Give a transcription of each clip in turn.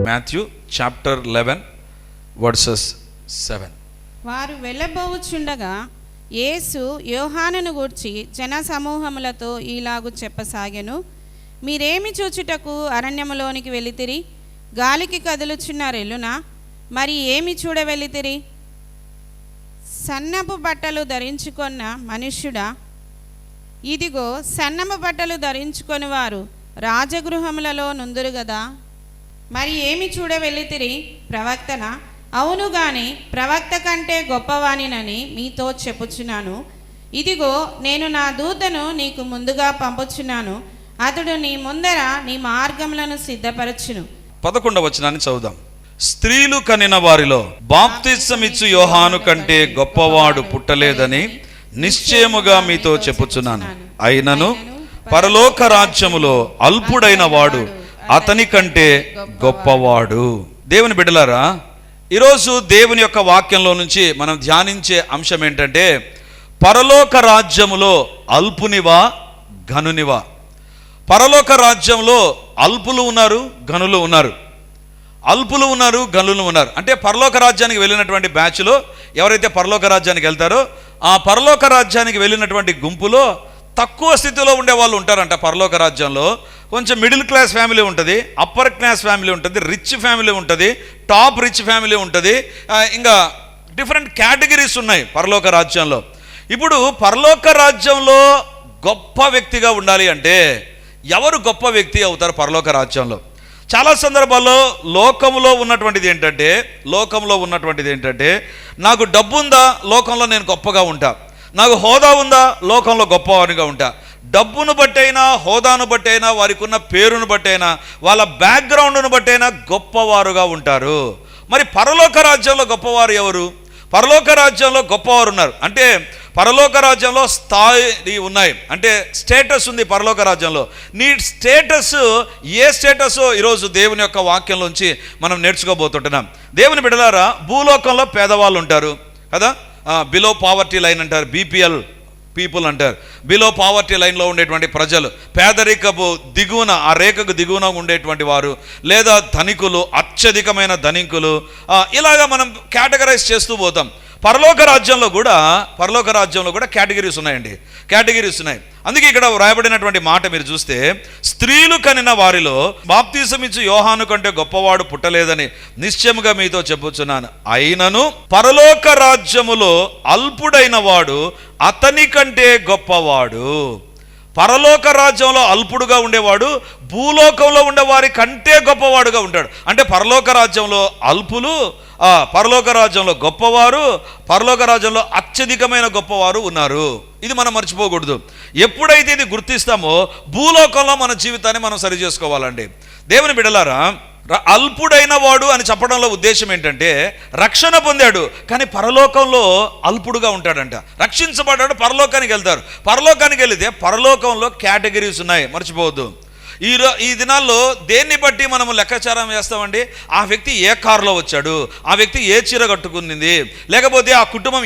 Matthew chapter 11 verses 7. వారు వెళ్ళబోచుండగా యేసు యోహానును గూర్చి జన సమూహములతో ఈలాగు చెప్పసాగెను. మీరేమి చూచుటకు అరణ్యములోనికి వెళ్ళితిరి? గాలికి కదులుచున్న రెల్లునా? మరి ఏమి చూడ వెళ్ళితిరి? సన్నపు బట్టలు ధరించుకొన్న మనుష్యుడా? ఇదిగో సన్నపు బట్టలు ధరించుకొని వారు రాజగృహములలో నుందురు గదా. మరి ఏమి చూడ వెళ్ళితిరి? ప్రవక్తనా? అవును గాని ప్రవక్త కంటే గొప్పవానినని మీతో చెప్పుచున్నాను. ఇదిగో నేను నా దూతను నీకు ముందుగా పంపుచున్నాను. అతడు నీ ముందర నీ మార్గములను సిద్ధపరచును. 11వ వచనాన్ని చదువుదాం. స్త్రీలు కనిన వారిలో బాప్తిస్మమిచ్చు యోహాను కంటే గొప్పవాడు పుట్టలేదని నిశ్చయముగా మీతో చెప్పుచున్నాను. అయినను పరలోక రాజ్యములో అల్పుడైన వాడు అతని కంటే గొప్పవాడు. దేవుని బిడ్డలారా, ఈరోజు దేవుని యొక్క వాక్యంలో నుంచి మనం ధ్యానించే అంశం ఏంటంటే, పరలోక రాజ్యములో అల్పునివా ఘనునివా? పరలోక రాజ్యంలో అల్పులు ఉన్నారు, ఘనులు ఉన్నారు. అల్పులు ఉన్నారు, ఘనులు ఉన్నారు. అంటే పరలోక రాజ్యానికి వెళ్ళినటువంటి బ్యాచ్లో ఎవరైతే పరలోక రాజ్యానికి వెళ్తారో ఆ పరలోక రాజ్యానికి వెళ్ళినటువంటి గుంపులో తక్కువ స్థితిలో ఉండే వాళ్ళు ఉంటారంట. పరలోక రాజ్యంలో కొంచెం మిడిల్ క్లాస్ ఫ్యామిలీ ఉంటుంది, అప్పర్ క్లాస్ ఫ్యామిలీ ఉంటుంది, రిచ్ ఫ్యామిలీ ఉంటుంది, టాప్ రిచ్ ఫ్యామిలీ ఉంటుంది, ఇంకా డిఫరెంట్ కేటగిరీస్ ఉన్నాయి పరలోక రాజ్యంలో. ఇప్పుడు పరలోక రాజ్యంలో గొప్ప వ్యక్తిగా ఉండాలి అంటే ఎవరు గొప్ప వ్యక్తి అవుతారు పరలోక రాజ్యంలో? చాలా సందర్భాల్లో లోకంలో ఉన్నటువంటిది ఏంటంటే నాకు డబ్బు ఉందా, లోకంలో నేను గొప్పగా ఉంటా. నాకు హోదా ఉందా, లోకంలో గొప్పవారిగా ఉంటా. డబ్బును బట్టైనా, హోదాను బట్టైనా, వారికి ఉన్న పేరును బట్టైనా, వాళ్ళ బ్యాక్గ్రౌండ్ను బట్టైనా గొప్పవారుగా ఉంటారు. మరి పరలోక రాజ్యంలో గొప్పవారు ఎవరు? పరలోక రాజ్యంలో గొప్పవారు ఉన్నారు. అంటే పరలోక రాజ్యంలో స్థాయి ఉన్నాయి, అంటే స్టేటస్ ఉంది పరలోక రాజ్యంలో. నీ స్టేటస్ ఏ స్టేటస్ ఈరోజు దేవుని యొక్క వాక్యంలోంచి మనం నేర్చుకోబోతుంటున్నాం. దేవుని బిడ్డలారా, భూలోకంలో పేదవాళ్ళు ఉంటారు కదా, బిలో పావర్టీ లైన్ అంటారు, బీపీఎల్ పీపుల్ అంటారు. బిలో పావర్టీ లైన్లో ఉండేటువంటి ప్రజలు, పేదరికపు దిగువన, ఆ రేఖకు దిగువన ఉండేటువంటి వారు, లేదా ధనికులు, అత్యధికమైన ధనికులు, ఇలాగా మనం కేటగరైజ్ చేస్తూ పోతాం. పరలోక రాజ్యంలో కూడా కేటగిరీస్ ఉన్నాయి. అందుకే ఇక్కడ వ్రాయబడినటువంటి మాట మీరు చూస్తే, స్త్రీలు కనిన వారిలో బాప్తిసమిచ్చు యోహాను కంటే గొప్పవాడు పుట్టలేదని నిశ్చయముగా మీతో చెప్పుచున్నాను. అయినను పరలోక రాజ్యములో అల్పుడైన వాడు అతని కంటే గొప్పవాడు. పరలోక రాజ్యంలో అల్పుడుగా ఉండేవాడు భూలోకంలో ఉండేవారి కంటే గొప్పవాడుగా ఉంటాడు. అంటే పరలోక రాజ్యంలో అల్పులు, పరలోక రాజ్యంలో గొప్పవారు, పరలోక రాజ్యంలో అత్యధికమైన గొప్పవారు ఉన్నారు. ఇది మనం మర్చిపోకూడదు. ఎప్పుడైతే ఇది గుర్తిస్తామో భూలోకంలో మన జీవితాన్ని మనం సరి చేసుకోవాలండి. దేవుని బిడ్డలారా, అల్పుడైన వాడు అని చెప్పడంలో ఉద్దేశం ఏంటంటే, రక్షణ పొందాడు కానీ పరలోకంలో అల్పుడుగా ఉంటాడంట. రక్షించబడ్డాడు, పరలోకానికి వెళ్తారు. పరలోకానికి వెళితే పరలోకంలో కేటగిరీస్ ఉన్నాయి, మర్చిపోవద్దు. ఈ దినాల్లో దేన్ని బట్టి మనము లెక్కాచారం వేస్తామండి? ఆ వ్యక్తి ఏ కారులో వచ్చాడు, ఆ వ్యక్తి ఏ చీర కట్టుకుంది, లేకపోతే ఆ కుటుంబం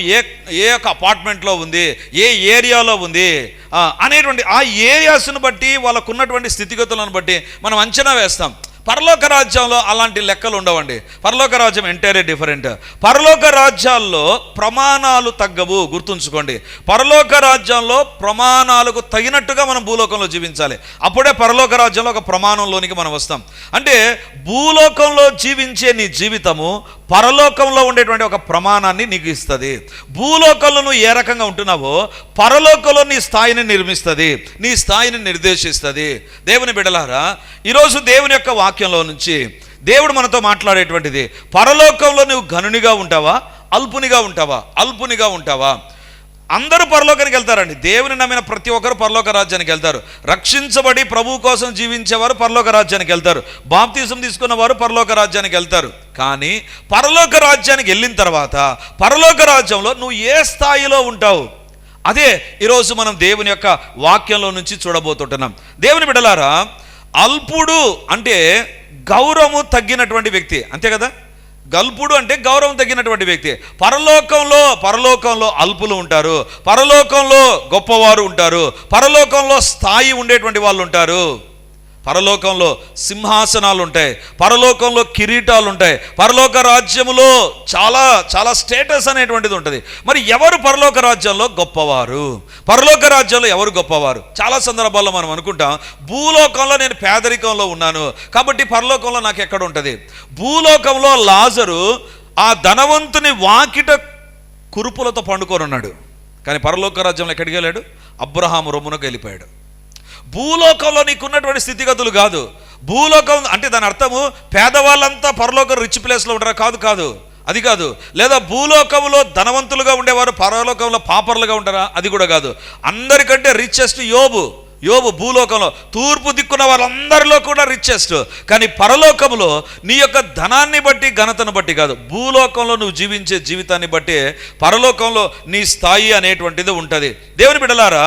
ఏ ఒక అపార్ట్మెంట్లో ఉంది, ఏ ఏరియాలో ఉంది అనేటువంటి ఆ ఏరియాస్ను బట్టి, వాళ్ళకున్నటువంటి స్థితిగతులను బట్టి మనం అంచనా వేస్తాం. పరలోక రాజ్యంలో అలాంటి లెక్కలు ఉండవండి. పరలోక రాజ్యం ఎంటైర్లీ డిఫరెంట్. పరలోక రాజ్యాల్లో ప్రమాణాలు తగ్గవు, గుర్తుంచుకోండి. పరలోక రాజ్యంలో ప్రమాణాలకు తగినట్టుగా మనం భూలోకంలో జీవించాలి. అప్పుడే పరలోక రాజ్యంలో ఒక ప్రమాణంలోనికి మనం వస్తాం. అంటే భూలోకంలో జీవించే నీ జీవితము పరలోకంలో ఉండేటువంటి ఒక ప్రమాణాన్ని నీకు ఇస్తుంది. భూలోకంలో నువ్వు ఏ రకంగా ఉంటున్నావో పరలోకంలో నీ స్థాయిని నిర్మిస్తుంది, నీ స్థాయిని నిర్దేశిస్తుంది. దేవుని బిడ్డలారా, ఈరోజు దేవుని యొక్క వాక్యంలో నుంచి దేవుడు మనతో మాట్లాడేటువంటిది, పరలోకంలో నువ్వు ఘనునిగా ఉంటావా, అల్పునిగా ఉంటావా? అందరూ పరలోకానికి వెళ్తారండి. దేవుని నమ్మిన ప్రతి ఒక్కరు పరలోక రాజ్యానికి వెళ్తారు. రక్షించబడి ప్రభు కోసం జీవించేవారు పరలోక రాజ్యానికి వెళ్తారు. బాప్తిజం తీసుకున్న వారు పరలోక రాజ్యానికి వెళ్తారు. కానీ పరలోక రాజ్యానికి వెళ్ళిన తర్వాత పరలోక రాజ్యంలో నువ్వు ఏ స్థాయిలో ఉంటావు, అదే ఈరోజు మనం దేవుని యొక్క వాక్యంలో నుంచి చూడబోతుంటున్నాం. దేవుని బిడ్డలారా, అల్పుడు అంటే గౌరవము తగ్గినటువంటి వ్యక్తి, అంతే కదా. గల్పుడు అంటే గౌరవం తగ్గినటువంటి వ్యక్తి. పరలోకంలో అల్పులు ఉంటారు, పరలోకంలో గొప్పవారు ఉంటారు, పరలోకంలో స్థాయి ఉండేటువంటి వాళ్ళు ఉంటారు. పరలోకంలో సింహాసనాలు ఉంటాయి, పరలోకంలో కిరీటాలు ఉంటాయి, పరలోక రాజ్యములో చాలా చాలా స్టేటస్ అనేటువంటిది ఉంటుంది. మరి ఎవరు పరలోక రాజ్యంలో గొప్పవారు? పరలోక రాజ్యంలో ఎవరు గొప్పవారు? చాలా సందర్భాల్లో మనం అనుకుంటాం, భూలోకంలో నేను పేదరికంలో ఉన్నాను కాబట్టి పరలోకంలో నాకు ఎక్కడ ఉంటుంది? భూలోకంలో లాజరు ఆ ధనవంతుని వాకిట కురుపులతో పండుకొని ఉన్నాడు, కానీ పరలోక రాజ్యంలో ఎక్కడికి వెళ్ళాడు? అబ్రహాము రొమ్మునకు వెళ్ళిపోయాడు. భూలోకంలో నీకున్నటువంటి స్థితిగతులు కాదు. భూలోకం అంటే దాని అర్థము పేదవాళ్ళంతా పరలోకం రిచ్ ప్లేస్లో ఉంటారా? కాదు కాదు, అది కాదు. లేదా భూలోకంలో ధనవంతులుగా ఉండేవారు పరలోకంలో పాపర్లుగా ఉంటారా? అది కూడా కాదు. అందరికంటే రిచెస్ట్ యోబు భూలోకంలో తూర్పు దిక్కున్న వాళ్ళందరిలో కూడా రిచెస్ట్. కానీ పరలోకంలో నీ యొక్క ధనాన్ని బట్టి ఘనతను బట్టి కాదు, భూలోకంలో నువ్వు జీవించే జీవితాన్ని బట్టి పరలోకంలో నీ స్థాయి అనేటువంటిది ఉంటుంది. దేవుని బిడ్డలారా,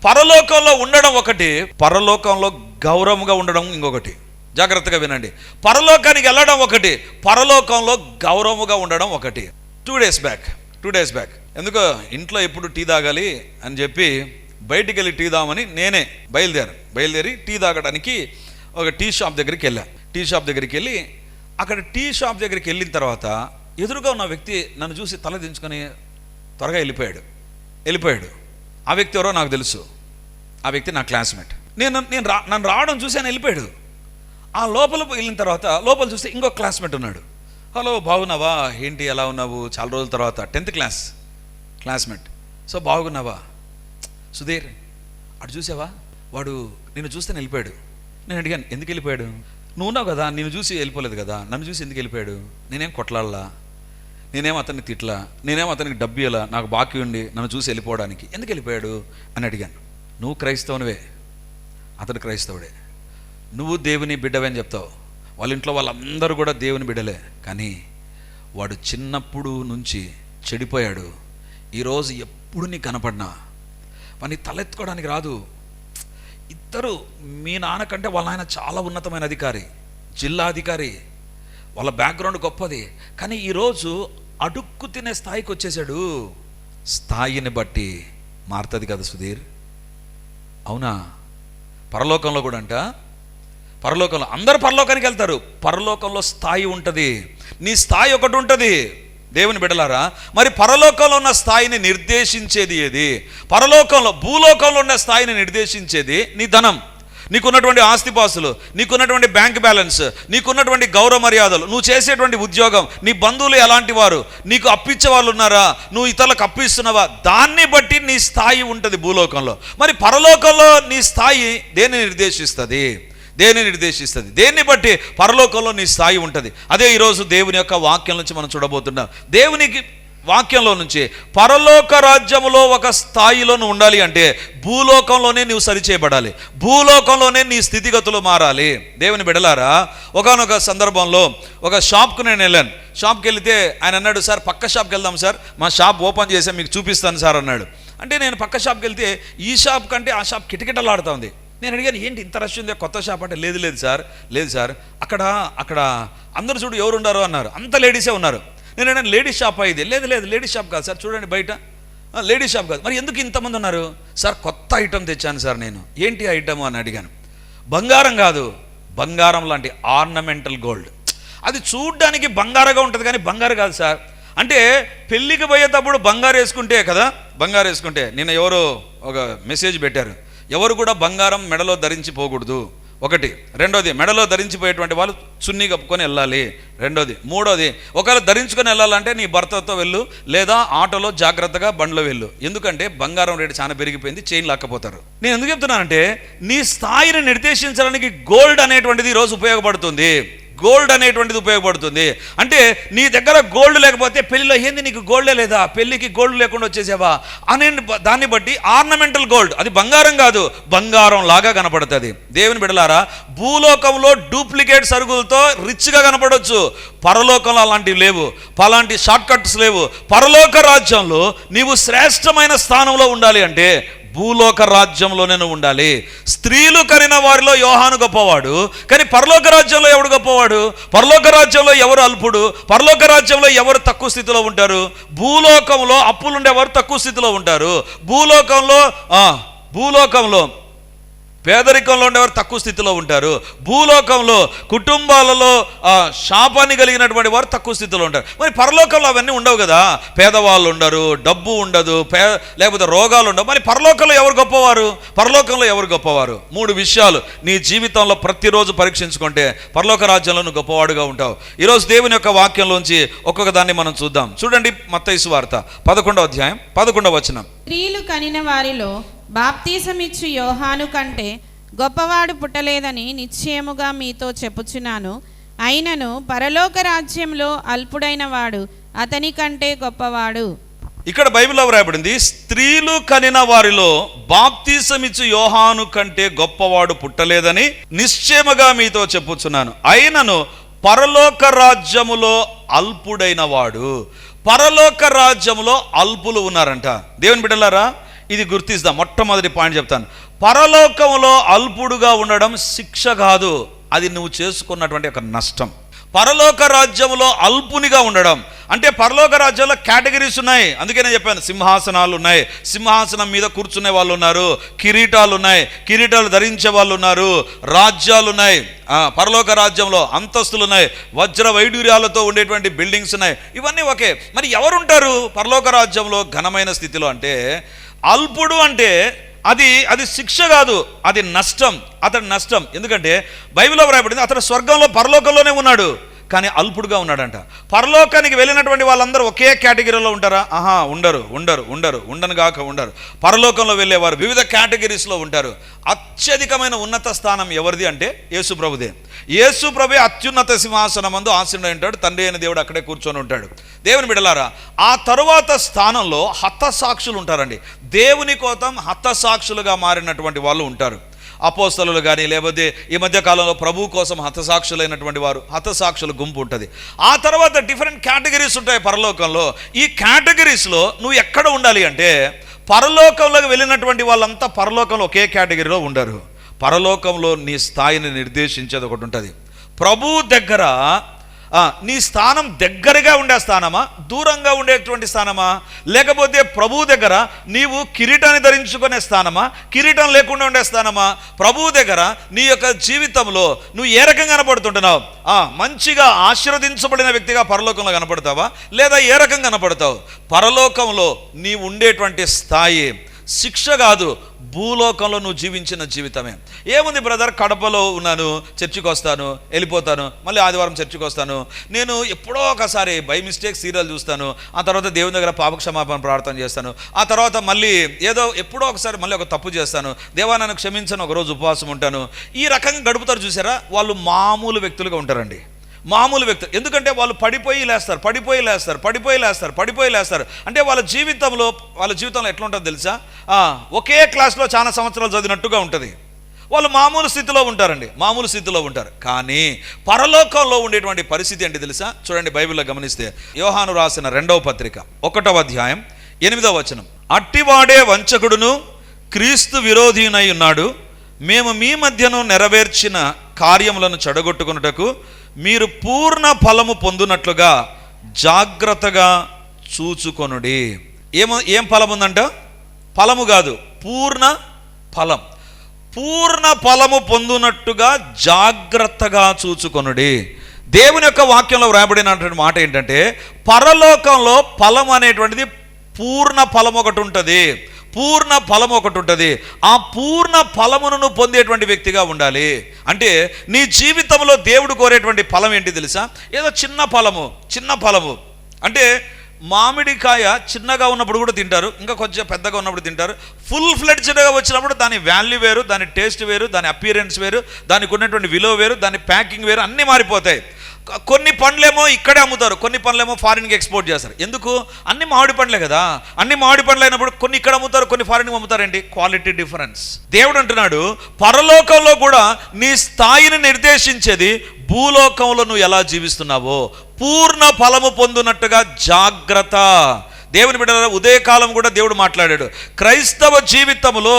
పరలోకంలో ఉండడం ఒకటి, పరలోకంలో గౌరవంగా ఉండడం ఇంకొకటి. జాగ్రత్తగా వినండి. పరలోకానికి వెళ్ళడం ఒకటి, పరలోకంలో గౌరవంగా ఉండడం ఒకటి. 2 days బ్యాక్ ఎందుకో ఇంట్లో ఎప్పుడు టీ తాగాలి అని చెప్పి బయటికి వెళ్ళి టీ తాగమని నేనే బయలుదేరి టీ తాగడానికి ఒక టీ షాప్ దగ్గరికి వెళ్ళి అక్కడ టీ షాప్ దగ్గరికి వెళ్ళిన తర్వాత ఎదురుగా ఉన్న వ్యక్తి నన్ను చూసి తల దించుకొని త్వరగా వెళ్ళిపోయాడు. ఆ వ్యక్తి ఎవరో నాకు తెలుసు, ఆ వ్యక్తి నా క్లాస్మేట్. నన్ను రావడం చూసి ఆయన వెళ్ళిపోయాడు. ఆ లోపల వెళ్ళిన తర్వాత లోపల చూస్తే ఇంకో క్లాస్మేట్ ఉన్నాడు. హలో బాగున్నావా, ఏంటి ఎలా ఉన్నావు, చాలా రోజుల తర్వాత, 10th క్లాస్ క్లాస్మేట్. సో బాగున్నావా సుధీర్, అటు చూసావా, వాడు నిన్ను చూస్తే వెళ్ళిపోయాడు. నేను అడిగాను, ఎందుకు వెళ్ళిపోయాడు? నువ్వు ఉన్నావు కదా, నిన్ను చూసి వెళ్ళిపోలేదు కదా, నన్ను చూసి ఎందుకు వెళ్ళిపోయాడు? నేనేం కొట్లాడలా, నేనేం అతన్ని తిట్లా, నేనేం అతనికి డబ్బు ఇవ్వాలా, నాకు బాకీ ఉండి నన్ను చూసి వెళ్ళిపోవడానికి, ఎందుకు వెళ్ళిపోయాడు అని అడిగాను. నువ్వు క్రైస్తవునివే, అతడు క్రైస్తవుడే, నువ్వు దేవుని బిడ్డవే అని చెప్తావు, వాళ్ళ ఇంట్లో వాళ్ళందరూ కూడా దేవుని బిడ్డలే, కానీ వాడు చిన్నప్పుడు నుంచి చెడిపోయాడు. ఈరోజు ఎప్పుడు నీకు కనపడినా వాడిని తలెత్తుకోవడానికి రాదు. ఇద్దరు, మీ నాన్నకంటే వాళ్ళ ఆయన చాలా ఉన్నతమైన అధికారి, జిల్లా అధికారి, వాళ్ళ బ్యాక్గ్రౌండ్ గొప్పది, కానీ ఈరోజు అడుక్కు తినే స్థాయికి వచ్చేసాడు. స్థాయిని బట్టి మారుతుంది కదా సుధీర్, అవునా? పరలోకంలో కూడా పరలోకంలో అందరూ పరలోకానికి వెళ్తారు, పరలోకంలో స్థాయి ఉంటుంది. నీ స్థాయి ఒకటి ఉంటుంది. దేవుని బిడ్డలారా, మరి పరలోకంలో ఉన్న స్థాయిని నిర్దేశించేది ఏది? భూలోకంలో ఉన్న స్థాయిని నిర్దేశించేది నీ ధనం, నీకున్నటువంటి ఆస్తిపాస్తులు, నీకున్నటువంటి బ్యాంక్ బ్యాలెన్స్, నీకున్నటువంటి గౌరవ మర్యాదలు, నువ్వు చేసేటువంటి ఉద్యోగం, నీ బంధువులు ఎలాంటి వారు, నీకు అప్పిచ్చే వాళ్ళు ఉన్నారా, నువ్వు ఇతరులకు అప్పిస్తున్నావా, దాన్ని బట్టి నీ స్థాయి ఉంటుంది భూలోకంలో. మరి పరలోకంలో నీ స్థాయి దేన్ని నిర్దేశిస్తుంది? దేన్ని బట్టి పరలోకంలో నీ స్థాయి ఉంటుంది. అదే ఈరోజు దేవుని యొక్క వాక్యం నుంచి మనం చూడబోతున్నాం. దేవునికి వాక్యంలో నుంచి పరలోక రాజ్యములో ఒక స్థాయిలో నువ్వు ఉండాలి అంటే భూలోకంలోనే నువ్వు సరిచేయబడాలి, భూలోకంలోనే నీ స్థితిగతులు మారాలి. దేవుని బిడ్డలారా, ఒకానొక సందర్భంలో ఒక షాప్కు నేను వెళ్ళాను. షాప్కి వెళితే ఆయన అన్నాడు, సార్ పక్క షాప్కి వెళ్దాం సార్, మా షాప్ ఓపెన్ చేసా మీకు చూపిస్తాను సార్ అన్నాడు. అంటే నేను పక్క షాప్కి వెళ్తే ఈ షాప్ కంటే ఆ షాప్ కిటకిటలాడుతూ ఉంది. నేను అడిగాను, ఏంటి ఇంత రష్ ఉంది, కొత్త షాప్ అంటే లేదు సార్ అక్కడ అందరూ చూడు ఎవరు ఉన్నారో అన్నారు, అంత లేడీసే ఉన్నారు. నేను అడిగాను, లేడీస్ షాప్ ఇది? లేదు లేడీస్ షాప్ కాదు సార్, చూడండి బయట లేడీస్ షాప్ కాదు. మరి ఎందుకు ఇంతమంది ఉన్నారు? సార్ కొత్త ఐటమ్ తెచ్చాను సార్ నేను. ఏంటి ఐటమ్ అని అడిగాను. బంగారం కాదు, బంగారం లాంటి ఆర్నమెంటల్ గోల్డ్, అది చూడ్డానికి బంగారుగా ఉంటుంది కానీ బంగారు కాదు సార్. అంటే పెళ్ళికి పోయేటప్పుడు బంగారు వేసుకుంటే నిన్న ఎవరో ఒక మెసేజ్ పెట్టారు, ఎవరు కూడా బంగారం మెడలో ధరించి పోకూడదు, ఒకటి. రెండోది, మెడలో ధరించిపోయేటువంటి వాళ్ళు చున్నీ కప్పుకొని వెళ్ళాలి. రెండోది. మూడోది, ఒకవేళ ధరించుకొని వెళ్ళాలంటే నీ భర్తతో వెళ్ళు, లేదా ఆటోలో జాగ్రత్తగా బండ్లో వెళ్ళు. ఎందుకంటే బంగారం రేటు చాలా పెరిగిపోయింది, చైన్ లాక్కపోతారు. నేను ఎందుకు చెప్తున్నానంటే నీ స్థాయిని నిర్దేశించడానికి గోల్డ్ అనేటువంటిది ఈరోజు ఉపయోగపడుతుంది. అంటే నీ దగ్గర గోల్డ్ లేకపోతే పెళ్లిలో ఏంది నీకు గోల్డే లేదా, పెళ్లికి గోల్డ్ లేకుండా వచ్చేసావా అని దాన్ని బట్టి ఆర్నమెంటల్ గోల్డ్, అది బంగారం కాదు, బంగారం లాగా కనపడుతుంది. దేవుని బిడ్డలారా, భూలోకంలో డూప్లికేట్ సరుకులతో రిచ్గా కనపడవచ్చు, పరలోకంలో అలాంటివి లేవు, అలాంటి షార్ట్ కట్స్ లేవు. పరలోక రాజ్యంలో నీవు శ్రేష్టమైన స్థానంలో ఉండాలి అంటే భూలోక రాజ్యంలోనే నువ్వు ఉండాలి. స్త్రీలు కనిన వారిలో యోహాను గొప్పవాడు, కానీ పరలోక రాజ్యంలో ఎవడు గొప్పవాడు? పరలోక రాజ్యంలో ఎవరు అల్పుడు? పరలోక రాజ్యంలో ఎవరు తక్కువ స్థితిలో ఉంటారు? భూలోకంలో అప్పులుండేవారు తక్కువ స్థితిలో ఉంటారు. భూలోకంలో పేదరికంలో ఉండేవారు తక్కువ స్థితిలో ఉంటారు. భూలోకంలో కుటుంబాలలో శాపాన్ని కలిగినటువంటి వారు తక్కువ స్థితిలో ఉంటారు. మరి పరలోకంలో అవన్నీ ఉండవు కదా. పేదవాళ్ళు ఉండరు, డబ్బు ఉండదు, లేకపోతే రోగాలు ఉండవు. మరి పరలోకంలో ఎవరు గొప్పవారు? పరలోకంలో ఎవరు గొప్పవారు? 3 విషయాలు నీ జీవితంలో ప్రతిరోజు పరీక్షించుకుంటే పరలోక రాజ్యంలో నువ్వు గొప్పవాడుగా ఉంటావు. ఈరోజు దేవుని యొక్క వాక్యంలోంచి ఒక్కొక్క దాన్ని మనం చూద్దాం. చూడండి, మత్తయి సువార్త 11వ అధ్యాయం 11వ వచనం. స్త్రీలు కనిన వారిలో బాప్తీసమిచ్చు యోహాను కంటే గొప్పవాడు పుట్టలేదని నిశ్చయముగా మీతో చెప్పుచున్నాను. అయినను పరలోక రాజ్యంలో అల్పుడైన వాడు అతని కంటే గొప్పవాడు. ఇక్కడ బైబిల్లో వ్రాయబడింది, స్త్రీలు కనిన వారిలో బాప్తీసమిచ్చు యోహాను కంటే గొప్పవాడు పుట్టలేదని నిశ్చయముగా మీతో చెప్పుచున్నాను. అయినను పరలోక రాజ్యములో అల్పుడైన వాడు. పరలోక రాజ్యములో అల్పులు ఉన్నారంట. దేవుని బిడ్డలారా, ఇది గుర్తిస్తాం. మొట్టమొదటి పాయింట్ చెప్తాను. పరలోకంలో అల్పుడుగా ఉండడం శిక్ష కాదు, అది నువ్వు చేసుకున్నటువంటి ఒక నష్టం. పరలోక రాజ్యంలో అల్పునిగా ఉండడం అంటే, పరలోక రాజ్యంలో కేటగిరీస్ ఉన్నాయి. అందుకే నేను చెప్పాను, సింహాసనాలు ఉన్నాయి, సింహాసనం మీద కూర్చునే వాళ్ళు ఉన్నారు, కిరీటాలు ఉన్నాయి, కిరీటాలు ధరించే వాళ్ళు ఉన్నారు, రాజ్యాలు ఉన్నాయి. పరలోక రాజ్యంలో అంతస్తులు ఉన్నాయి, వజ్ర వైడూర్యాలతో ఉండేటువంటి బిల్డింగ్స్ ఉన్నాయి. ఇవన్నీ ఒకే. మరి ఎవరుంటారు పరలోక రాజ్యంలో ఘనమైన స్థితిలో అంటే? అల్పుడు అంటే అది శిక్ష కాదు, అది నష్టం. అతడి నష్టం. ఎందుకంటే బైబిల్లో వ్రాయబడింది, అతడు స్వర్గంలో పరలోకంలోనే ఉన్నాడు, కానీ అల్పుడుగా ఉన్నాడంట. పరలోకానికి వెళ్ళినటువంటి వాళ్ళందరూ ఒకే కేటగిరీలో ఉంటారా? ఉండరు. పరలోకంలో వెళ్ళేవారు వివిధ కేటగిరీస్లో ఉంటారు. అత్యధికమైన ఉన్నత స్థానం ఎవరిది అంటే యేసు ప్రభుదే. యేసు ప్రభే అత్యున్నత సింహాసనమందు ఆసీనుడై ఉంటాడు. తండ్రి అయిన దేవుడు అక్కడే కూర్చొని ఉంటాడు. దేవుని బిడ్డలారా, ఆ తరువాత స్థానంలో హతసాక్షులు ఉంటారండి. దేవుని కోసం హతసాక్షులుగా మారినటువంటి వాళ్ళు ఉంటారు. అపోస్తలులు కానీ, లేకపోతే ఈ మధ్య కాలంలో ప్రభు కోసం హతసాక్షులైనటువంటి వారు, హతసాక్షుల గుంపు ఉంటుంది. ఆ తర్వాత డిఫరెంట్ కేటగిరీస్ ఉంటాయి పరలోకంలో. ఈ కేటగిరీస్లో నువ్వు ఎక్కడ ఉండాలి అంటే, పరలోకంలోకి వెళ్ళినటువంటి వాళ్ళంతా పరలోకంలో ఒకే కేటగిరీలో ఉండరు. పరలోకంలో నీ స్థాయిని నిర్దేశించేది ఒకటి ఉంటుంది. ప్రభు దగ్గర నీ స్థానం దగ్గరగా ఉండే స్థానమా, దూరంగా ఉండేటువంటి స్థానమా? లేకపోతే ప్రభు దగ్గర నీవు కిరీటాన్ని ధరించుకునే స్థానమా, కిరీటం లేకుండా ఉండే స్థానమా? ప్రభు దగ్గర నీ యొక్క జీవితంలో నువ్వు ఏ రకంగా కనపడుతుంటున్నావు? మంచిగా ఆశీర్వదించబడిన వ్యక్తిగా పరలోకంలో కనపడతావా, లేదా ఏ రకంగా కనపడతావు? పరలోకంలో నీవు ఉండేటువంటి స్థాయి శిక్ష కాదు, భూలోకంలో నువ్వు జీవించిన జీవితమే. ఏముంది బ్రదర్, కడపలో ఉన్నాను, చర్చికి వస్తాను, వెళ్ళిపోతాను, మళ్ళీ ఆదివారం చర్చికి వస్తాను, నేను ఎప్పుడో ఒకసారి బై మిస్టేక్ సీరియల్ చూస్తాను, ఆ తర్వాత దేవుని దగ్గర పాపక్షమాపణ ప్రార్థన చేస్తాను, ఆ తర్వాత మళ్ళీ ఏదో ఎప్పుడో ఒకసారి మళ్ళీ ఒక తప్పు చేస్తాను, దేవా నన్ను క్షమించను, ఒకరోజు ఉపవాసం ఉంటాను. ఈ రకంగా గడుపుతారు. చూసారా, వాళ్ళు మామూలు వ్యక్తులుగా ఉంటారండి. మామూలు వ్యక్తులు. ఎందుకంటే వాళ్ళు పడిపోయి లేస్తారు. అంటే వాళ్ళ జీవితంలో ఎట్లా ఉంటుందో తెలుసా? ఒకే క్లాస్లో చాలా సంవత్సరాలు చదివినట్టుగా ఉంటుంది. వాళ్ళు మామూలు స్థితిలో ఉంటారు. కానీ పరలోకంలో ఉండేటువంటి పరిస్థితి ఏంటి తెలుసా? చూడండి, బైబిల్లో గమనిస్తే యోహాను రాసిన 2వ పత్రిక 1వ అధ్యాయం 8వ వచనం. అట్టివాడే వంచకుడును క్రీస్తు విరోధినై ఉన్నాడు. మేము మీ మధ్యను నెరవేర్చిన కార్యములను చెడగొట్టుకొనుటకు మీరు పూర్ణ ఫలము పొందునట్లుగా జాగ్రత్తగా చూచుకొనుడి. ఏం ఫలం ఉందంట? ఫలము కాదు, పూర్ణ ఫలం. పూర్ణ ఫలము పొందునట్టుగా జాగ్రత్తగా చూచుకొనుడి. దేవుని యొక్క వాక్యంలో వ్రాయబడినటువంటి మాట ఏంటంటే, పరలోకంలో ఫలం అనేటువంటిది పూర్ణ ఫలం ఒకటి ఉంటుంది. ఆ పూర్ణ ఫలమును నువ్వు పొందేటువంటి వ్యక్తిగా ఉండాలి. అంటే నీ జీవితంలో దేవుడు కోరేటువంటి ఫలం ఏంటి తెలుసా? ఏదో చిన్న ఫలము అంటే మామిడికాయ చిన్నగా ఉన్నప్పుడు కూడా తింటారు, ఇంకా కొంచెం పెద్దగా ఉన్నప్పుడు తింటారు. ఫుల్ ఫ్లెడ్జ్డ్గా వచ్చినప్పుడు దాని వాల్యూ వేరు, దాని టేస్ట్ వేరు, దాని అపియరెన్స్ వేరు, దానికి ఉన్నటువంటి విలువ వేరు, దాని ప్యాకింగ్ వేరు, అన్నీ మారిపోతాయి. కొన్ని పండ్లేమో ఇక్కడే అమ్ముతారు, కొన్ని పండ్లేమో ఫారిన్కి ఎక్స్పోర్ట్ చేస్తారు. ఎందుకు? అన్ని మామిడి పండ్లే కదా. అన్ని మామిడి పండ్లు అయినప్పుడు కొన్ని ఇక్కడ అమ్ముతారు, కొన్ని ఫారిన్కి అమ్ముతారండి. Quality difference. దేవుడు అంటున్నాడు, పరలోకంలో కూడా నీ స్థాయిని నిర్దేశించేది భూలోకంలో నువ్వు ఎలా జీవిస్తున్నావో. పూర్ణ ఫలము పొందునట్టుగా జాగ్రత్త. దేవుని బిడ్డలారా, ఉదయకాలం కూడా దేవుడు మాట్లాడాడు. క్రైస్తవ జీవితంలో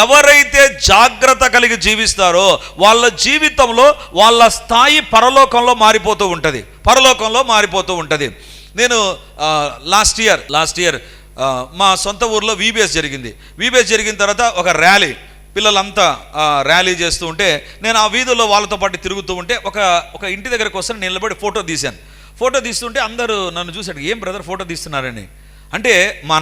ఎవరైతే జాగ్రత్త కలిగి జీవిస్తారో వాళ్ళ జీవితంలో వాళ్ళ స్థాయి పరలోకంలో మారిపోతూ ఉంటుంది. నేను లాస్ట్ ఇయర్ మా సొంత ఊర్లో వీబీఎస్ జరిగింది. వీబీఎస్ జరిగిన తర్వాత ఒక ర్యాలీ, పిల్లలంతా ర్యాలీ చేస్తూ ఉంటే నేను ఆ వీధుల్లో వాళ్ళతో పాటు తిరుగుతూ ఉంటే ఒక ఇంటి దగ్గరకు వస్తే నిలబడి ఫోటో తీశాను. ఫోటో తీస్తుంటే అందరూ నన్ను చూశాడు, ఏం బ్రదర్ ఫోటో తీస్తున్నారని. అంటే మా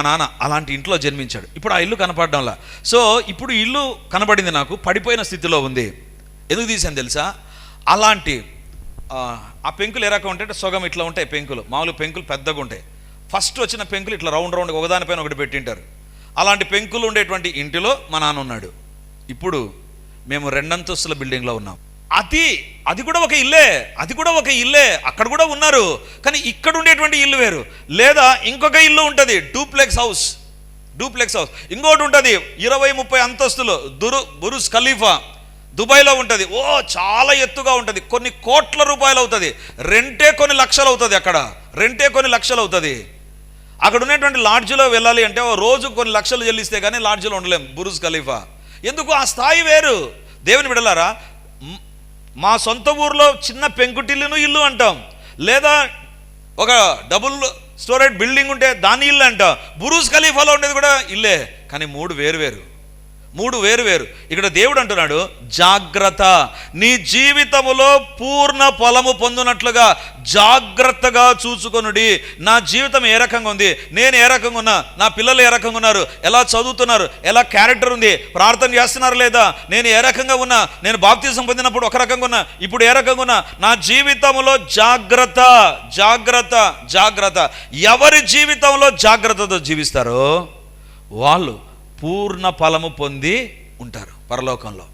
నాన్న అలాంటి ఇంట్లో జన్మించాడు. ఇప్పుడు ఆ ఇల్లు కనపడడంలా. సో ఇప్పుడు ఇల్లు కనబడింది, నాకు పడిపోయిన స్థితిలో ఉంది. ఎందుకు తీశాను తెలుసా? అలాంటి ఆ పెంకులు ఏ రకం ఉంటాయంటే సొగం ఇట్లా ఉంటాయి పెంకులు, మామూలు పెంకులు పెద్దగా ఉంటాయి. ఫస్ట్ వచ్చిన పెంకులు ఇట్లా రౌండ్ ఒకదానిపైన ఒకటి పెట్టింటారు. అలాంటి పెంకులు ఉండేటువంటి ఇంటిలో మా నాన్న ఉన్నాడు. ఇప్పుడు మేము 2 అంతస్తుల బిల్డింగ్లో ఉన్నాం. అది కూడా ఒక ఇల్లే, అక్కడ కూడా ఉన్నారు. కానీ ఇక్కడ ఉండేటువంటి ఇల్లు వేరు. లేదా ఇంకొక ఇల్లు ఉంటుంది, డూప్లెక్స్ హౌస్. ఇంకోటి ఉంటుంది 20-30 అంతస్తులు, బురుజ్ ఖలీఫా దుబాయ్లో ఉంటుంది. చాలా ఎత్తుగా ఉంటుంది, కొన్ని కోట్ల రూపాయలు అవుతుంది. రెంటే కొన్ని లక్షలు అవుతుంది. అక్కడ ఉన్నటువంటి లాడ్జ్లో వెళ్ళాలి అంటే రోజు కొన్ని లక్షలు చెల్లిస్తే కానీ లాడ్జ్లో ఉండలేం. బురుజ్ ఖలీఫా ఎందుకు? ఆ స్థాయి వేరు. దేవుని బిడ్డలారా, మా సొంత ఊర్లో చిన్న పెంకుటిల్లును ఇల్లు అంటాం, లేదా ఒక డబుల్ స్టోరేజ్ బిల్డింగ్ ఉంటే దాని ఇల్లు అంటాం. బురుజ్ ఖలీఫాలో ఉండేది కూడా ఇల్లే, కానీ 3 వేరు. ఇక్కడ దేవుడు అంటున్నాడు, జాగ్రత్త, నీ జీవితములో పూర్ణ ఫలము పొందునట్లుగా జాగ్రత్తగా చూసుకొనుడి. నా జీవితం ఏ రకంగా ఉంది, నేను ఏ రకంగా ఉన్నా, నా పిల్లలు ఏ రకంగా ఉన్నారు, ఎలా చదువుతున్నారు, ఎలా క్యారెక్టర్ ఉంది, ప్రార్థన చేస్తున్నారు లేదా, నేను ఏ రకంగా ఉన్నా, నేను బాప్తిజం పొందినప్పుడు ఒక రకంగా ఉన్నా, ఇప్పుడు ఏ రకంగా ఉన్నా, నా జీవితంలో జాగ్రత్త. ఎవరి జీవితంలో జాగ్రత్తతో జీవిస్తారో వాళ్ళు పూర్ణ ఫలము పొంది ఉంటారు పరలోకంలో.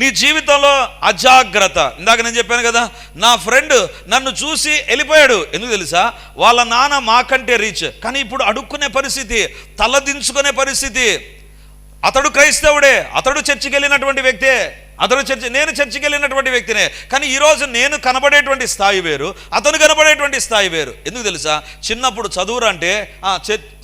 నీ జీవితంలో అజాగ్రత్త, ఇందాక నేను చెప్పాను కదా, నా ఫ్రెండ్ నన్ను చూసి వెళ్ళిపోయాడు. ఎందుకు తెలుసా? వాళ్ళ నాన్న మాకంటే రీచ్, కానీ ఇప్పుడు అడుక్కునే పరిస్థితి, తలదించుకునే పరిస్థితి. అతడు క్రైస్తవుడే, అతడు చర్చికి వెళ్ళినటువంటి వ్యక్తే, నేను చర్చికి వెళ్ళినటువంటి వ్యక్తినే, కానీ ఈరోజు నేను కనబడేటువంటి స్థాయి వేరు, అతను కనబడేటువంటి స్థాయి వేరు. ఎందుకు తెలుసా? చిన్నప్పుడు చదువురా అంటే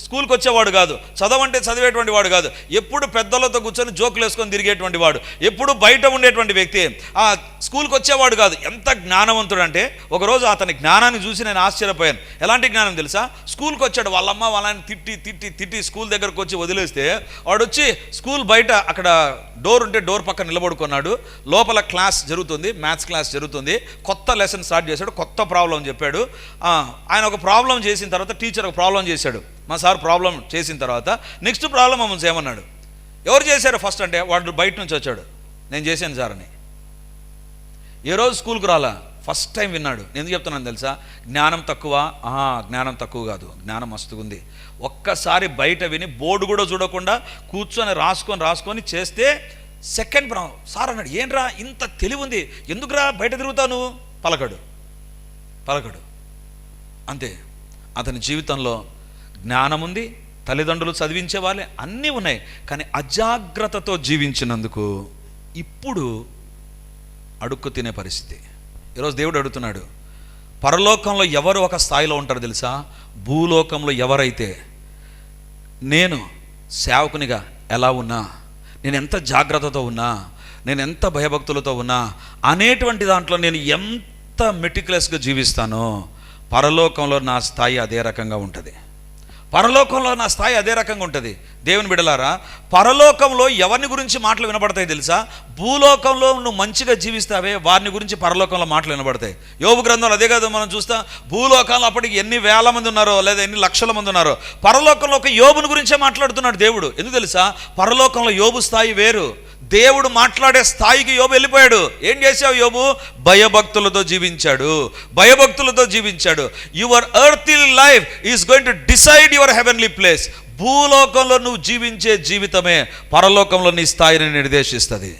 స్కూల్కి వచ్చేవాడు కాదు, చదవంటే చదివేటువంటి వాడు కాదు, ఎప్పుడు పెద్దలతో కూర్చొని జోకులు వేసుకొని తిరిగేటువంటి వాడు, ఎప్పుడు బయట ఉండేటువంటి వ్యక్తి, స్కూల్కి వచ్చేవాడు కాదు. ఎంత జ్ఞానవంతుడు అంటే, ఒకరోజు అతని జ్ఞానాన్ని చూసి నేను ఆశ్చర్యపోయాను. ఎలాంటి జ్ఞానం తెలుసా? స్కూల్కి వచ్చాడు, వాళ్ళమ్మ వాళ్ళని తిట్టి స్కూల్ దగ్గరకు వచ్చి వదిలేస్తే వాడు వచ్చి స్కూల్ బయట అక్కడ డోర్ ఉంటే డోర్ పక్కన నిలబడుకున్నాడు. లోపల క్లాస్ జరుగుతుంది, మ్యాథ్స్ క్లాస్ జరుగుతుంది. కొత్త లెసన్ స్టార్ట్ చేశాడు, కొత్త ప్రాబ్లం చెప్పాడు. ఆయన ఒక ప్రాబ్లం చేసిన తర్వాత టీచర్ ఒక ప్రాబ్లం చేశాడు. మా సార్ ప్రాబ్లం చేసిన తర్వాత నెక్స్ట్ ప్రాబ్లం మమ్మల్ని చేయమన్నాడు. ఎవరు చేశారు ఫస్ట్ అంటే, వాడు బయట నుంచి వచ్చాడు, నేను చేశాను సార్ అని. ఏ రోజు స్కూల్కి రాలా, ఫస్ట్ టైం విన్నాడు. ఎందుకు చెప్తున్నాను తెలుసా? జ్ఞానం తక్కువ? జ్ఞానం తక్కువ కాదు, జ్ఞానం మస్తుగా ఉంది. ఒక్కసారి బయట విని బోర్డు కూడా చూడకుండా కూర్చొని రాసుకొని చేస్తే సెకండ్ ప్రాబ్లం సార్ అన్నాడు, ఏంట్రా ఇంత తెలివి ఉంది, ఎందుకురా బయట తిరుగుతాను? పలకడు అంతే. అతని జీవితంలో జ్ఞానం ఉంది, తల్లిదండ్రులు చదివించే వాళ్ళే అన్నీ ఉన్నాయి, కానీ అజాగ్రత్తతో జీవించినందుకు ఇప్పుడు అడుక్కు తినే పరిస్థితి. ఈరోజు దేవుడు అడుగుతున్నాడు, పరలోకంలో ఎవరు ఒక స్థాయిలో ఉంటారో తెలుసా? భూలోకంలో ఎవరైతే నేను సేవకునిగా ఎలా ఉన్నా, నేను ఎంత జాగ్రత్తతో ఉన్నా, నేను ఎంత భయభక్తులతో ఉన్నా అనేటువంటి దాంట్లో నేను ఎంత మెటిక్యులస్గా జీవిస్తానో, పరలోకంలో నా స్థాయి అదే రకంగా ఉంటుంది. దేవుని బిడ్డలారా, పరలోకంలో ఎవరిని గురించి మాటలు వినబడతాయి తెలుసా? భూలోకంలో నువ్వు మంచిగా జీవిస్తావే వారిని గురించి పరలోకంలో మాటలు వినబడతాయి. యోబు గ్రంథంలో అదే కదా మనం చూస్తాం. భూలోకంలో అప్పటికి ఎన్ని వేల మంది ఉన్నారో లేదా ఎన్ని లక్షల మంది ఉన్నారో, పరలోకంలో ఒక యోబుని గురించే మాట్లాడుతున్నాడు దేవుడు. ఎందుకు తెలుసా? పరలోకంలో యోబు స్థాయి వేరు. దేవుడు మాట్లాడే స్థాయికి యోబు వెళ్ళిపోయాడు. ఏం చేశావు యోబు? భయభక్తులతో జీవించాడు. Your earthly life is going to decide your heavenly place. భూలోకంలో నువ్వు జీవించే జీవితమే పరలోకంలో నీ స్థాయిని నిర్దేశిస్తుంది.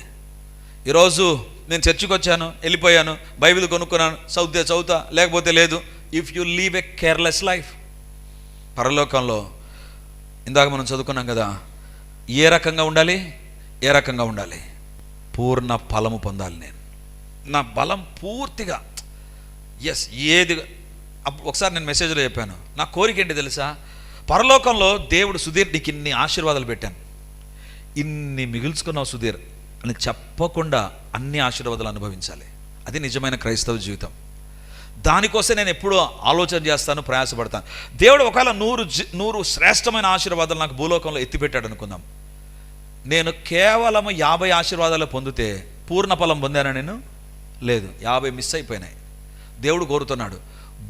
ఈరోజు నేను చర్చికి వచ్చాను, వెళ్ళిపోయాను, బైబిల్ కొనుక్కున్నాను, చదువుతా లేకపోతే లేదు. If you leave a careless life, పరలోకంలో ఇందాక మనం చదువుకున్నాం కదా, ఏ రకంగా ఉండాలి? పూర్ణ ఫలము పొందాలి. నేను నా బలం పూర్తిగా ఏది. ఒకసారి నేను మెసేజ్లో చెప్పాను, నా కోరిక ఏంటి తెలుసా? పరలోకంలో దేవుడు, సుధీర్ నీకు ఇన్ని ఆశీర్వాదాలు పెట్టాను, ఇన్ని మిగుల్చుకున్నావు సుధీర్ అని చెప్పకుండా అన్ని ఆశీర్వాదాలు అనుభవించాలి. అది నిజమైన క్రైస్తవ జీవితం. దానికోసం నేను ఎప్పుడూ ఆలోచన చేస్తాను, ప్రయాసపడతాను. దేవుడు ఒకవేళ 100 శ్రేష్టమైన ఆశీర్వాదాలు నాకు భూలోకంలో ఎత్తిపెట్టాడు అనుకుందాం, నేను కేవలం 50 ఆశీర్వాదాలు పొందితే పూర్ణ ఫలం పొందానా? నేను లేదు, 50 మిస్ అయిపోయినాయి. దేవుడు కోరుతున్నాడు,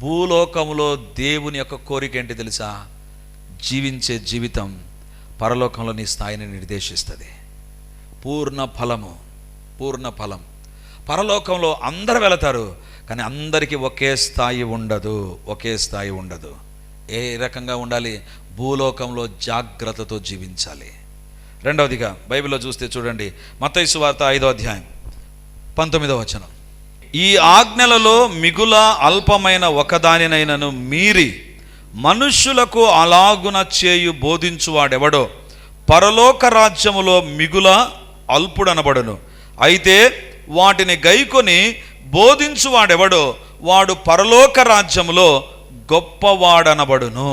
భూలోకంలో దేవుని యొక్క కోరిక ఏంటి తెలుసా? జీవించే జీవితం పరలోకంలో నీ స్థాయిని నిర్దేశిస్తుంది. పూర్ణ ఫలము, పూర్ణ ఫలం. పరలోకంలో అందరూ వెళతారు, కానీ అందరికీ ఒకే స్థాయి ఉండదు, ఒకే స్థాయి ఉండదు. ఏ రకంగా ఉండాలి? భూలోకంలో జాగ్రత్తతో జీవించాలి. రెండవదిగా బైబిల్లో చూస్తే చూడండి, మత్తయి సువార్త 5వ అధ్యాయం 19వ వచనం. ఈ ఆజ్ఞలలో మిగుల అల్పమైన ఒకదానినైనను మీరి మనుష్యులకు అలాగున చేయు బోధించువాడెవడో పరలోక రాజ్యములో మిగుల అల్పుడనబడును. అయితే వాటిని గైకొని బోధించువాడెవడో వాడు పరలోక రాజ్యములో గొప్పవాడనబడును.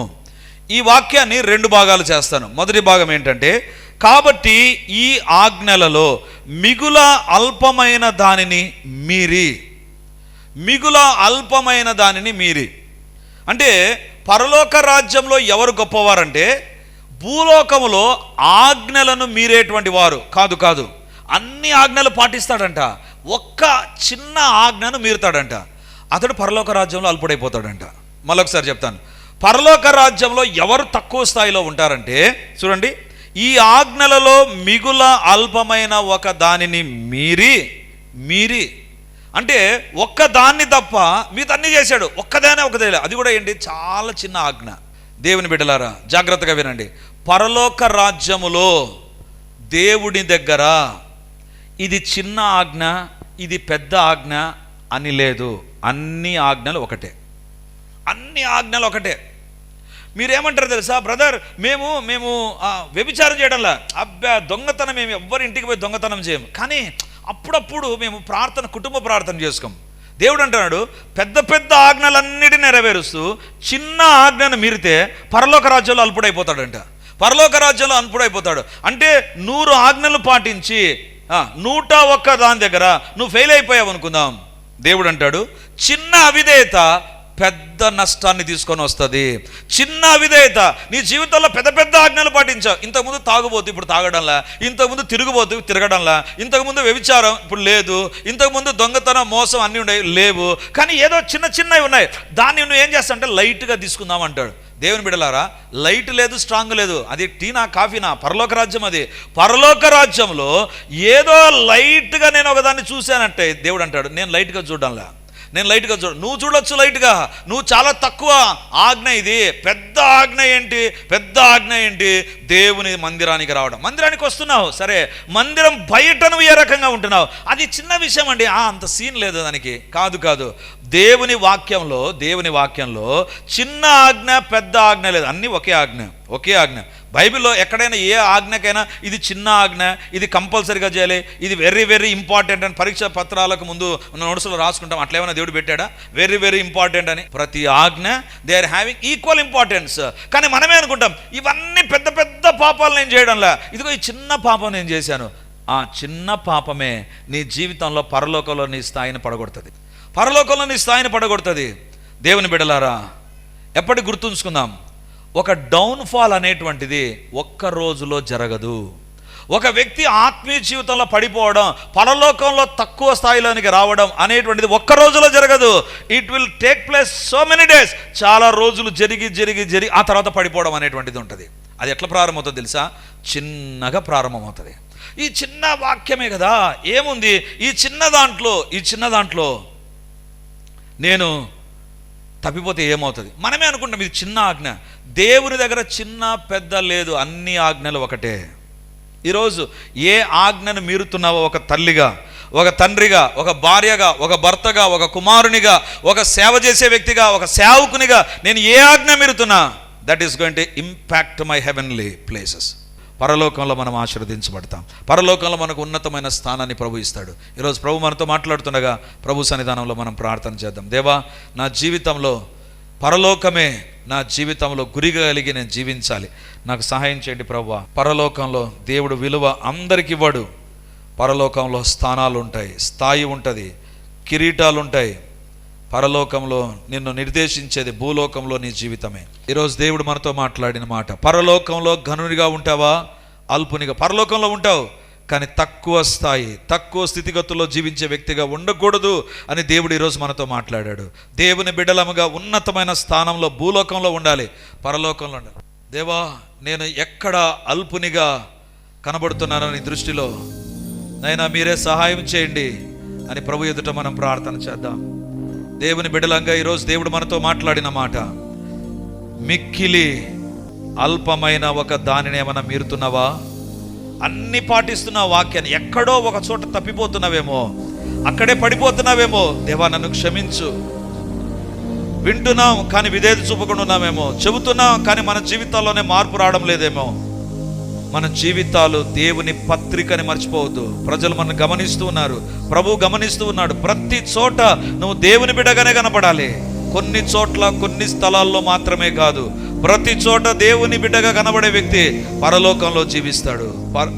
ఈ వాక్యాన్ని 2 భాగాలు చేస్తాను. మొదటి భాగం ఏంటంటే, కాబట్టి ఈ ఆజ్ఞలలో మిగుల అల్పమైన దానిని మీరి, మిగుల అల్పమైన దానిని మీరి అంటే పరలోక రాజ్యంలో ఎవరు గొప్పవారంటే భూలోకములో ఆజ్ఞలను మీరేటువంటి వారు కాదు. అన్ని ఆజ్ఞలు పాటిస్తాడంట, ఒక్క చిన్న ఆజ్ఞను మీరుతాడంట, అతడు పరలోక రాజ్యంలో అల్పుడైపోతాడంట. మరొకసారి చెప్తాను, పరలోక రాజ్యంలో ఎవరు తక్కువ స్థాయిలో ఉంటారంటే చూడండి, ఈ ఆజ్ఞలలో మిగుల అల్పమైన ఒక దానిని మీరి అంటే ఒక్క దాన్ని తప్ప మిగతాన్ని చేశాడు, ఒక్కదానే ఒకదే. అది కూడా ఏంటి? చాలా చిన్న ఆజ్ఞ. దేవుని బిడ్డలారా జాగ్రత్తగా వినండి, పరలోక రాజ్యములో దేవుడి దగ్గర ఇది చిన్న ఆజ్ఞ, ఇది పెద్ద ఆజ్ఞ అని లేదు. అన్ని ఆజ్ఞలు ఒకటే, అన్ని ఆజ్ఞలు ఒకటే. మీరేమంటారు తెలుసా? బ్రదర్, మేము వ్యభిచారం చేయడంలా, అబ్బా దొంగతనం, మేము ఎవ్వరి ఇంటికి పోయి దొంగతనం చేయము, కానీ అప్పుడప్పుడు మేము కుటుంబ ప్రార్థన చేసుకోం. దేవుడు అంటున్నాడు, పెద్ద పెద్ద ఆజ్ఞలన్నిటిని నెరవేరుస్తూ చిన్న ఆజ్ఞను మీరితే పరలోక రాజ్యంలో అల్పుడైపోతాడంట. పరలోక రాజ్యంలో అల్పుడైపోతాడు అంటే 100 ఆజ్ఞలు పాటించి 101 దాని దగ్గర నువ్వు ఫెయిల్ అయిపోయావు అనుకుందాం. దేవుడు అంటాడు, చిన్న అవిధేయత పెద్ద నష్టాన్ని తీసుకొని వస్తుంది. చిన్న అవిధేయత, నీ జీవితంలో పెద్ద పెద్ద ఆజ్ఞలు పాటించావు. ఇంతకుముందు తాగుబోతు, ఇప్పుడు తాగడంలా. ఇంతకుముందు తిరుగుబోతు, తిరగడంలా. ఇంతకుముందు వ్యభిచారం, ఇప్పుడు లేదు. ఇంతకుముందు దొంగతనం, మోసం అన్నీ ఉండేవి, లేవు. కానీ ఏదో చిన్నవి ఉన్నాయి, దాన్ని నువ్వు ఏం చేస్తావు అంటే లైట్గా తీసుకుందాం అంటాడు. దేవుని బిడ్డలారా, లైట్ లేదు, స్ట్రాంగ్ లేదు. అది టీనా కాఫీనా? పరలోక రాజ్యం. అది పరలోక రాజ్యంలో ఏదో లైట్గా నేను ఒకదాన్ని చూశానంటే దేవుడు అంటాడు, నేను లైట్గా చూడడంలా, నేను లైట్గా నువ్వు చూడొచ్చు లైట్గా, నువ్వు చాలా తక్కువ ఆజ్ఞ. ఇది పెద్ద ఆజ్ఞ ఏంటి? పెద్ద ఆజ్ఞ ఏంటి? దేవుని మందిరానికి రావడం. మందిరానికి వస్తున్నావు సరే, మందిరం బయట నువ్వు ఏ రకంగా ఉంటున్నావు అది చిన్న విషయం అండి, అంత సీన్ లేదు దానికి. కాదు, దేవుని వాక్యంలో చిన్న ఆజ్ఞ పెద్ద ఆజ్ఞ లేదు, అన్నీ ఒకే ఆజ్ఞ. బైబిల్లో ఎక్కడైనా ఏ ఆజ్ఞకైనా ఇది చిన్న ఆజ్ఞ, ఇది కంపల్సరీగా చేయాలి, ఇది వెరీ వెరీ ఇంపార్టెంట్ అని పరీక్షా పత్రాలకు ముందు నోట్సులో రాసుకుంటాం. అట్లా ఏమైనా దేవుడు పెట్టాడా? వెరీ వెరీ ఇంపార్టెంట్ అని. ప్రతి ఆజ్ఞ they are having equal importance. కానీ మనమే అనుకుంటాం ఇవన్నీ పెద్ద పెద్ద పాపాలు నేను చేయడంలా, ఇదిగో ఈ చిన్న పాపం నేను చేశాను. ఆ చిన్న పాపమే నీ జీవితంలో పరలోకంలో నీ స్థాయిని పడగొడుతుంది. దేవుని బిడ్డలారా, ఎప్పటికి గుర్తుంచుకుందాం, ఒక డౌన్ఫాల్ అనేటువంటిది ఒక్క రోజులో జరగదు. ఒక వ్యక్తి ఆత్మీయ జీవితంలో పడిపోవడం, పరలోకంలో తక్కువ స్థాయిలోనికి రావడం అనేటువంటిది ఒక్క రోజులో జరగదు. It will take place so many days. చాలా రోజులు జరిగి ఆ తర్వాత పడిపోవడం అనేటువంటిది ఉంటుంది. అది ఎట్లా ప్రారంభమవుతుంది తెలుసా? చిన్నగా ప్రారంభమవుతుంది. ఈ చిన్న వాక్యమే కదా, ఏముంది ఈ చిన్న దాంట్లో నేను తప్పిపోతే ఏమవుతుంది? మనమే అనుకుంటాం ఇది చిన్న ఆజ్ఞ. దేవుని దగ్గర చిన్న పెద్ద లేదు, అన్ని ఆజ్ఞలు ఒకటే. ఈరోజు ఏ ఆజ్ఞను మీరుతున్నావో, ఒక తల్లిగా, ఒక తండ్రిగా, ఒక భార్యగా, ఒక భర్తగా, ఒక కుమారునిగా, ఒక సేవ చేసే వ్యక్తిగా, ఒక సేవకునిగా నేను ఏ ఆజ్ఞ మీరుతున్నా, that is going to impact my heavenly places. పరలోకంలో మనం ఆశీర్వదించబడతాం. పరలోకంలో మనకు ఉన్నతమైన స్థానాన్ని ప్రభు ఇస్తాడు. ఈరోజు ప్రభు మనతో మాట్లాడుతుండగా ప్రభు సన్నిధానంలో మనం ప్రార్థన చేద్దాం. దేవా, నా జీవితంలో పరలోకమే నా జీవితంలో గురిగా కలిగి నేను జీవించాలి, నాకు సహాయం చేయండి ప్రభువా. పరలోకంలో దేవుడు విలువ అందరికి ఇవ్వడు. పరలోకంలో స్థానాలు ఉంటాయి, స్థాయి ఉంటుంది, కిరీటాలు ఉంటాయి. పరలోకంలో నిన్ను నిర్దేశించేది భూలోకంలో నీ జీవితమే. ఈరోజు దేవుడు మనతో మాట్లాడిన మాట, పరలోకంలో ఘనునిగా ఉంటావా, అల్పునిగా. పరలోకంలో ఉంటావు కానీ తక్కువ స్థాయి, తక్కువ స్థితిగతుల్లో జీవించే వ్యక్తిగా ఉండకూడదు అని దేవుడు ఈరోజు మనతో మాట్లాడాడు. దేవుని బిడ్డలముగా ఉన్నతమైన స్థానంలో భూలోకంలో ఉండాలి, పరలోకంలో ఉండాలి. దేవా, నేను ఎక్కడ అల్పునిగా కనబడుతున్నానని దృష్టిలో నైనా మీరే సహాయం చేయండి అని ప్రభు ఎదుట మనం ప్రార్థన చేద్దాం. దేవుని బిడ్డలంగా ఈరోజు దేవుడు మనతో మాట్లాడిన మాట, మిక్కిలి అల్పమైన ఒక దానిని ఏమైనా మీరుతున్నావా? అన్ని పాటిస్తున్న వాక్యాన్ని ఎక్కడో ఒక చోట తప్పిపోతున్నావేమో, అక్కడే పడిపోతున్నావేమో. దేవా, నన్ను క్షమించు. వింటున్నాం కానీ విధేయత చూపకుండా ఉన్నామేమో, చెబుతున్నాం కానీ మన జీవితాల్లోనే మార్పు రావడం లేదేమో. మన జీవితాలు దేవుని పత్రికని మర్చిపోవద్దు. ప్రజలు మనం గమనిస్తూ ఉన్నారు, ప్రభు గమనిస్తూ ఉన్నాడు. ప్రతి చోట నువ్వు దేవుని బిడ్డగానే కనపడాలి. కొన్ని చోట్ల, కొన్ని స్థలాల్లో మాత్రమే కాదు, ప్రతి చోట దేవుని బిడ్డగా కనబడే వ్యక్తి పరలోకంలో జీవిస్తాడు,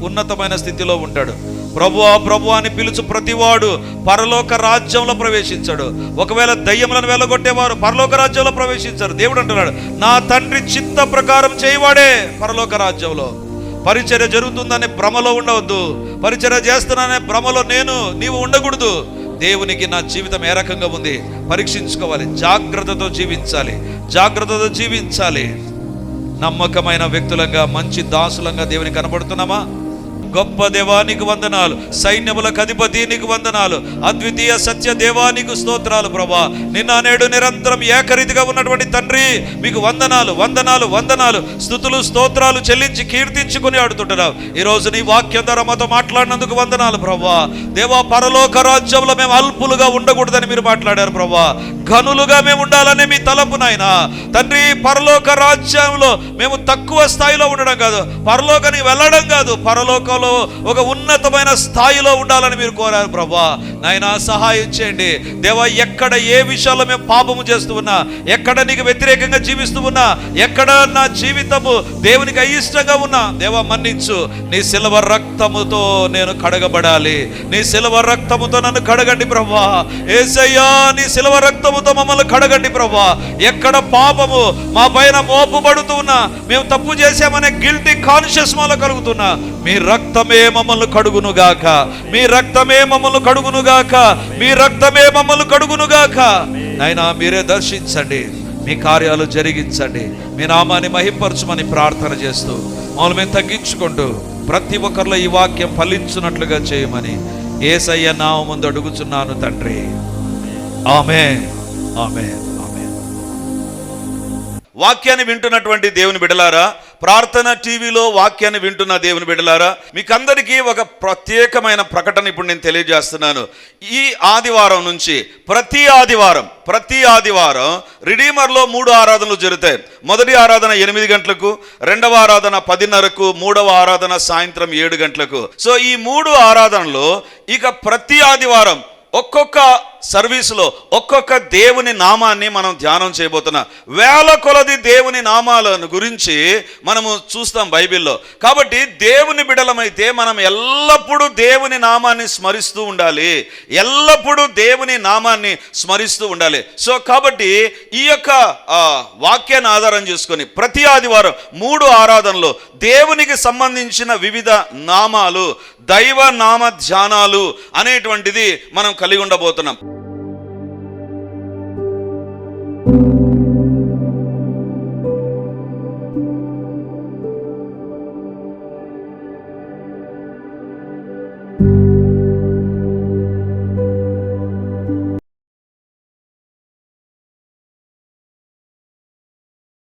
ఉన్నతమైన స్థితిలో ఉంటాడు. ప్రభువా ప్రభువా అని పిలుచు ప్రతివాడు పరలోక రాజ్యంలో ప్రవేశించాడు. ఒకవేళ దయ్యములను వెళ్ళగొట్టేవారు పరలోక రాజ్యంలో ప్రవేశించారు. దేవుడు అంటున్నాడు, నా తండ్రి చిత్త ప్రకారం చేయవాడే పరలోక రాజ్యంలో. పరిచర్య జరుగుతుందనే భ్రమలో ఉండవద్దు, పరిచర్య చేస్తున్నానే భ్రమలో నీవు ఉండకూడదు. దేవునికి నా జీవితం ఏ రకంగా ఉంది పరీక్షించుకోవాలి, జాగ్రత్తతో జీవించాలి. నమ్మకమైన వ్యక్తులంగా, మంచి దాసులంగా దేవునికి కనబడుతున్నామా? గొప్ప దేవానికి వందనాలు, సైన్యములకు అధిపతి నీకు వందనాలు, అద్వితీయ సత్య దేవానికి స్తోత్రాలు. ప్రభా, నిన్న నేడు నిరంతరం ఏకరీతిగా ఉన్నటువంటి తండ్రి మీకు వందనాలు, వందనాలు, వందనాలు. స్తుతులు స్తోత్రాలు చెల్లించి కీర్తించుకుని ఆడుతుంటున్నావు. ఈరోజు నీ వాక్యం ద్వారా మాతో మాట్లాడినందుకు వందనాలు ప్రభా. దేవా, పరలోక రాజ్యంలో మేము అల్పులుగా ఉండకూడదని మీరు మాట్లాడారు ప్రభా. ఘనులుగా మేము ఉండాలని మీ తలపు నాయన తండ్రి. పరలోక రాజ్యంలో మేము తక్కువ స్థాయిలో ఉండడం కాదు, పరలోకానికి వెళ్ళడం కాదు, పరలోకంలో ఒక ఉన్నతమైన స్థాయిలో ఉండాలని మీరు కోరారు ప్రభా. నాయన సహాయం చేయండి దేవా. ఎక్కడ ఏ విషయాల్లో మేము పాపము చేస్తూ ఉన్నా, ఎక్కడ నీకు వ్యతిరేకంగా జీవిస్తూ ఉన్నా, ఎక్కడ నా జీవితము దేవునికి అయిష్టంగా ఉన్నా దేవా మన్నించు. నీ శిలువ రక్తముతో నేను కడగబడాలి, నీ శిలువ రక్తముతో నన్ను కడగండి ప్రభా. యేసయ్యా, నీ శిలువ రక్తముతో మమ్మల్ని కడగండి ప్రభా. ఎక్కడ పాపము మా పైన మోపబడుతూ ఉన్నా, మేము తప్పు చేశామనే గిల్టీ కాన్షియస్ మాలో కలుగుతున్నా, మీ రక్తమే మమ్మల్ని కడుగునుగాక, మీ రక్తమే మమ్మల్ని కడుగునుగాక, మీ రక్తమే మమ్మల్ని కడుగునుగాక. నాయనా, మీరే దర్శించండి, మీ కార్యాలు జరిగించండి, మీ నామాన్ని మహింపరచమని ప్రార్థన చేస్తూ మమ్మల్ని మేము తగ్గించుకుంటూ ప్రతి ఒక్కరిలో ఈ వాక్యం ఫలించున్నట్లుగా చేయమని యేసయ్య నామమున అడుగుచున్నాను తండ్రి. ఆమేన్, ఆమేన్, ఆమేన్. వాక్యాన్ని వింటున్నటువంటి దేవుని బిడ్డలారా, ప్రార్థన టీవీలో వాక్యాన్ని వింటున్న దేవుని బిడ్డలారా, మీకందరికీ ఒక ప్రత్యేకమైన ప్రకటన ఇప్పుడు నేను తెలియజేస్తున్నాను. ఈ ఆదివారం నుంచి ప్రతి ఆదివారం రిడీమర్లో 3 ఆరాధనలు జరుగుతాయి. మొదటి ఆరాధన 8 గంటలకు, రెండవ ఆరాధన 10:30కు, మూడవ ఆరాధన సాయంత్రం 7 గంటలకు. సో ఈ 3 ఆరాధనలో ఇక ప్రతి ఆదివారం ఒక్కొక్క సర్వీసులో ఒక్కొక్క దేవుని నామాన్ని మనం ధ్యానం చేయబోతున్నాం. వేల కొలది దేవుని నామాలను గురించి మనము చూస్తాం బైబిల్లో. కాబట్టి దేవుని బిడలమైతే మనం ఎల్లప్పుడూ దేవుని నామాన్ని స్మరిస్తూ ఉండాలి, ఎల్లప్పుడూ దేవుని నామాన్ని స్మరిస్తూ ఉండాలి. సో కాబట్టి ఈ యొక్క వాక్యాన్ని ఆధారం చేసుకొని ప్రతి ఆదివారం 3 ఆరాధనలో దేవునికి సంబంధించిన వివిధ నామాలు, దైవ నామ ధ్యానాలు అనేటువంటిది మనం కలిగి ఉండబోతున్నాం.